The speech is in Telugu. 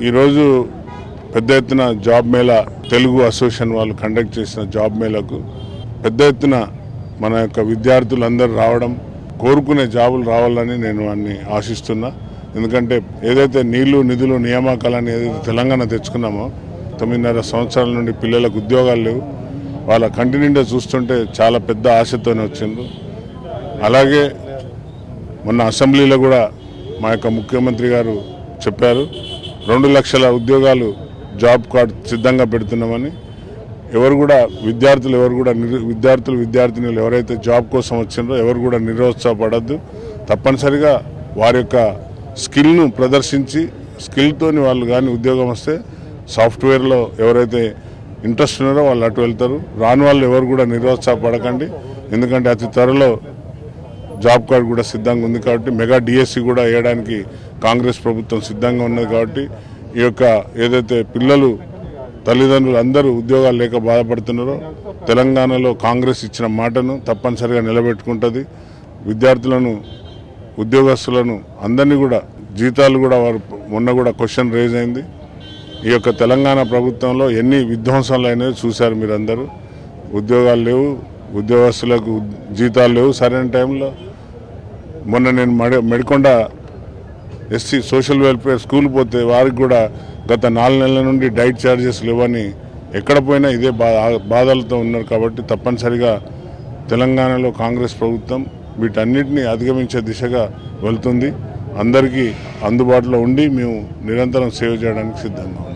ఈరోజు పెద్ద ఎత్తున జాబ్ మేళా తెలుగు అసోసియేషన్ వాళ్ళు కండక్ట్ చేసిన జాబ్ మేళాకు పెద్ద ఎత్తున మన యొక్క విద్యార్థులందరూ రావడం, కోరుకునే జాబులు రావాలని నేను అన్ని ఆశిస్తున్నా. ఎందుకంటే ఏదైతే నీళ్లు నిధులు నియామకాలని ఏదైతే తెలంగాణ తెచ్చుకున్నామో 9.5 సంవత్సరాల నుండి పిల్లలకు ఉద్యోగాలు లేవు. వాళ్ళ కంటి నిండా చూస్తుంటే చాలా పెద్ద ఆశతోనే వచ్చిండ్రు. అలాగే మొన్న అసెంబ్లీలో కూడా మా యొక్క ముఖ్యమంత్రి గారు చెప్పారు 2 లక్షల ఉద్యోగాలు జాబ్ కార్డ్ సిద్ధంగా పెడుతున్నామని. ఎవరు కూడా విద్యార్థినులు ఎవరైతే జాబ్ కోసం వచ్చిండ్రో ఎవరు కూడా నిరుత్సాహపడద్దు. తప్పనిసరిగా వారి యొక్క స్కిల్ను ప్రదర్శించి స్కిల్తోని వాళ్ళు కానీ ఉద్యోగం వస్తే సాఫ్ట్వేర్లో ఎవరైతే ఇంట్రెస్ట్ ఉన్నారో వాళ్ళు అటు వెళ్తారు. రాని వాళ్ళు ఎవరు కూడా నిరుత్సాహపడకండి. ఎందుకంటే అతి త్వరలో జాబ్ కార్డు కూడా సిద్ధంగా ఉంది కాబట్టి మెగా డిఎస్సి కూడా వేయడానికి కాంగ్రెస్ ప్రభుత్వం సిద్ధంగా ఉన్నది. కాబట్టి ఈ యొక్క ఏదైతే పిల్లలు తల్లిదండ్రులు అందరూ ఉద్యోగాలు లేక బాధపడుతున్నారో తెలంగాణలో కాంగ్రెస్ ఇచ్చిన మాటను తప్పనిసరిగా నిలబెట్టుకుంటుంది. విద్యార్థులను ఉద్యోగస్తులను అందరినీ కూడా జీతాలు కూడా వారు మొన్న కూడా క్వశ్చన్ రేజ్ అయింది. ఈ యొక్క తెలంగాణ ప్రభుత్వంలో ఎన్ని విధ్వంసాలు అయినాయో చూశారు మీరందరూ. ఉద్యోగాలు లేవు, ఉద్యోగస్తులకు జీతాలు లేవు సరైన టైంలో. మొన్న నేను మెడికొండ ఎస్సీ సోషల్ వెల్ఫేర్ స్కూల్ పోతే వారికి కూడా గత 4 నెలల నుండి డైట్ ఛార్జెస్ లేవని ఎక్కడ పోయినా ఇదే బాధలతో ఉన్నారు. కాబట్టి తప్పనిసరిగా తెలంగాణలో కాంగ్రెస్ ప్రభుత్వం వీటన్నిటిని అధిగమించే దిశగా వెళ్తుంది. అందరికీ అందుబాటులో ఉండి మేము నిరంతరం సేవ చేయడానికి సిద్ధంగా ఉన్నాం.